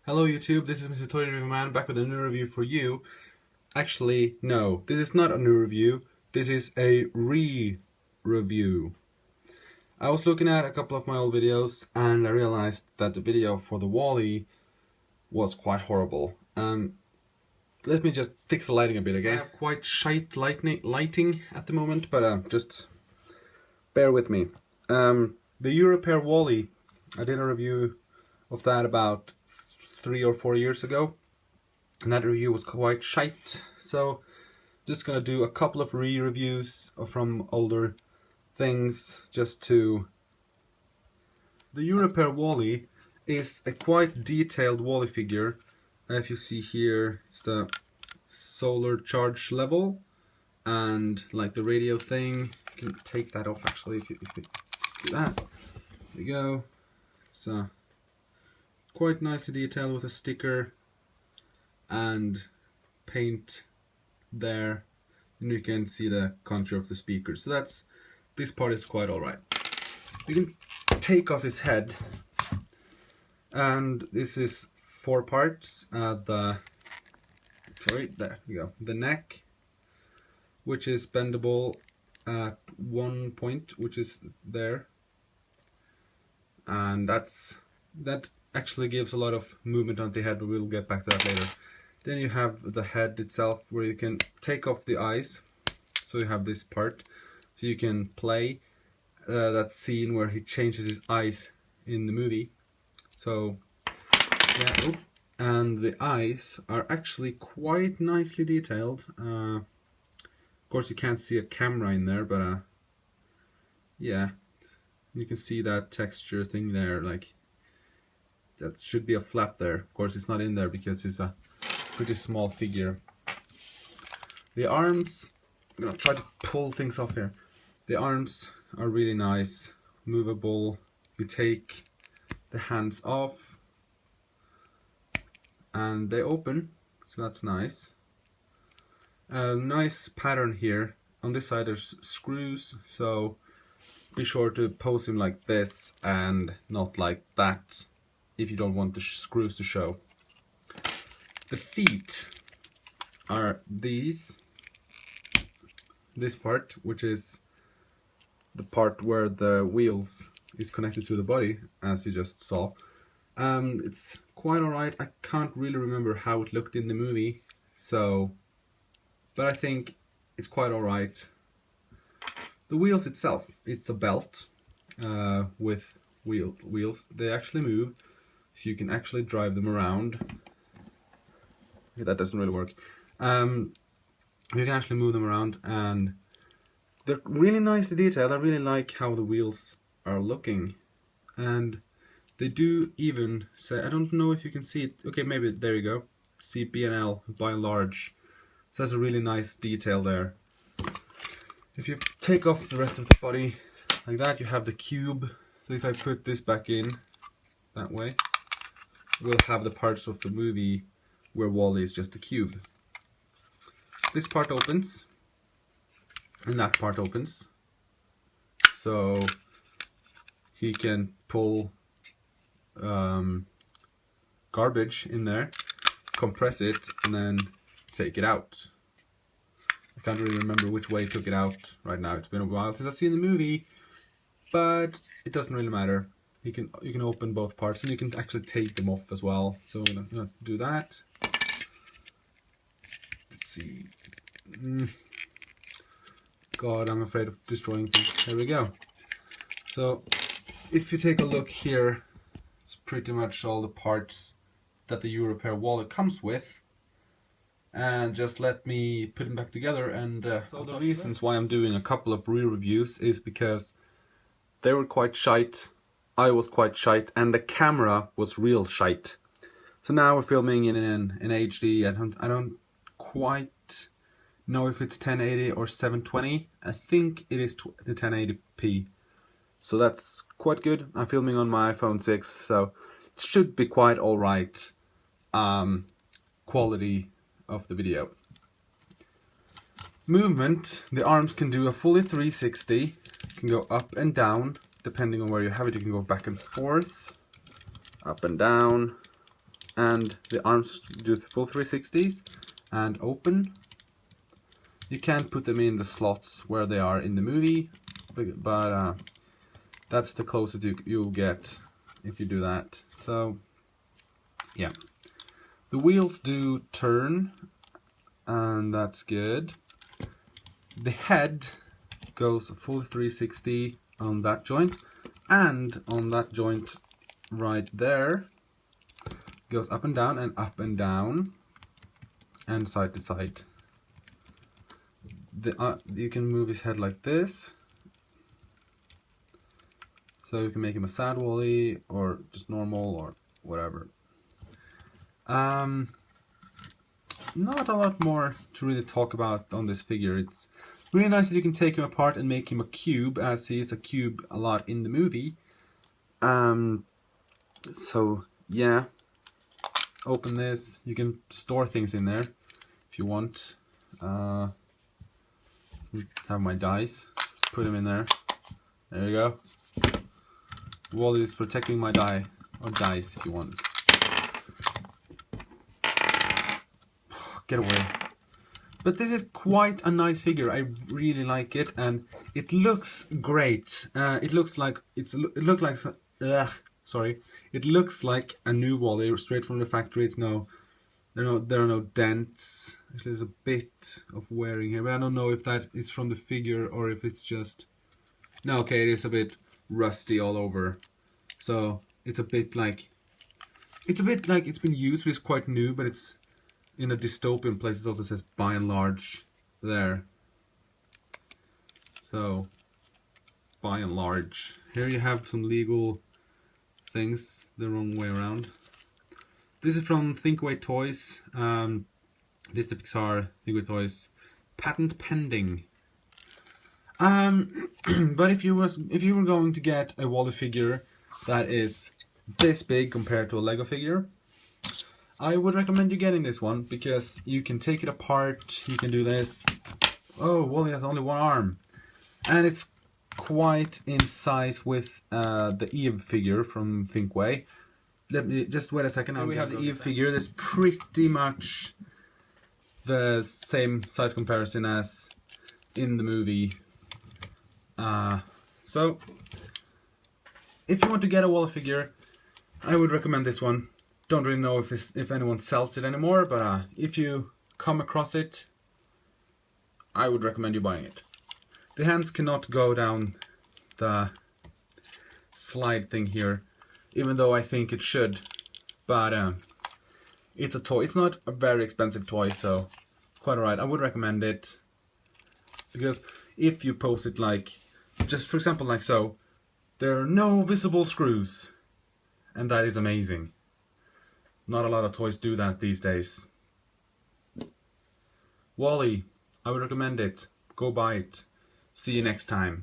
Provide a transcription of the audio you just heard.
Hello YouTube, this is Mr. Toy Review Man back with a new review for you. Actually, no, this is not a new review, this is a re-review. I was looking at a couple of my old videos and I realized that the video for the Wall-E was quite horrible. Let me just fix the lighting a bit, okay? So I have quite shite lighting at the moment, but just bear with me. The U-repair Wall-E, I did a review of that about 3 or 4 years ago, and that review was quite shite. So just gonna do a couple of re-reviews from older things just to... The U-repair Wall-E is a quite detailed Wall-E figure. If you see here, it's the solar charge level and like the radio thing. You can take that off actually if you just do that. There you go. It's quite nicely detailed with a sticker and paint there, and you can see the contour of the speaker. So this part is quite alright. We can take off his head, and this is 4 parts. There we go. The neck, which is bendable at one point, which is there, and that actually gives a lot of movement on the head, but we'll get back to that later. Then you have the head itself, where you can take off the eyes, so you have this part, so you can play that scene where he changes his eyes in the movie. So yeah, and the eyes are actually quite nicely detailed. Of course you can't see a camera in there, but yeah, you can see that texture thing there, like that should be a flap there. Of course it's not in there because it's a pretty small figure. The arms, I'm gonna try to pull things off here. The arms are really nice, movable. You take the hands off and they open, so that's nice. A nice pattern here. On this side there's screws, so be sure to pose him like this and not like that if you don't want the screws to show. The feet are this part, which is the part where the wheels is connected to the body, as you just saw. It's quite alright. I can't really remember how it looked in the movie, but I think it's quite alright. The wheels itself, it's a belt with wheels. They actually move, so you can actually drive them around. Okay, that doesn't really work. You can actually move them around, and they're really nicely detailed. I really like how the wheels are looking, and they do even say, I don't know if you can see it. Okay, maybe there you go. See B&L by and large. So that's a really nice detail there. If you take off the rest of the body like that, you have the cube. So if I put this back in that way, we'll have the parts of the movie where Wall-E is just a cube. This part opens, and that part opens, so he can pull garbage in there, compress it, and then take it out. I can't really remember which way he took it out right now. It's been a while since I've seen the movie, but it doesn't really matter. You can open both parts, and you can actually take them off as well. So I'm gonna do that. Let's see. God, I'm afraid of destroying things. There we go. So if you take a look here, it's pretty much all the parts that the U-repair Wall-E comes with. And just let me put them back together. And so the reasons why I'm doing a couple of re-reviews is because they were quite shite, I was quite shite, and the camera was real shite. So now we're filming in HD. I don't quite know if it's 1080 or 720. I think it is the 1080p. So that's quite good. I'm filming on my iPhone 6, so it should be quite alright quality of the video. Movement, the arms can do a fully 360, can go up and down depending on where you have it. You can go back and forth, up and down, and the arms do full 360s, and open. You can't put them in the slots where they are in the movie, but that's the closest you'll get if you do that. So yeah, the wheels do turn, and that's good. The head goes full 360 on that joint, and on that joint right there goes up and down and side to side. You can move his head like this, so you can make him a sad Wally or just normal or whatever. Not a lot more to really talk about on this figure. It's really nice that you can take him apart and make him a cube, as he is a cube a lot in the movie. So yeah, open this. You can store things in there if you want. Have my dice. Put them in there. There you go. Wally is protecting my die or dice if you want. Get away. But this is quite a nice figure. I really like it, and it looks great. It looks like it looks like a new Wally straight from the factory. It's there are no dents. There's a bit of wearing here, but I don't know if that is from the figure or if it's just. No, okay, it is a bit rusty all over. So it's a bit like it's been used, but it's quite new, but it's in a dystopian place. It also says by and large there. So by and large. Here you have some legal things the wrong way around. This is from Thinkway Toys. This is the Pixar Thinkway Toys. Patent pending. But if you were going to get a Wally figure that is this big compared to a Lego figure, I would recommend you getting this one, because you can take it apart, you can do this. Oh, Wally has only one arm. And it's quite in size with the Eve figure from Thinkway. Let me just wait a second. Now we have the Eve figure. That's pretty much the same size comparison as in the movie. So if you want to get a Wally figure, I would recommend this one. Don't really know if anyone sells it anymore, but if you come across it, I would recommend you buying it. The hands cannot go down the slide thing here, even though I think it should. But it's a toy. It's not a very expensive toy, so quite alright. I would recommend it, because if you pose it like, just for example like so, there are no visible screws, and that is amazing. Not a lot of toys do that these days. Wally, I would recommend it. Go buy it. See you next time.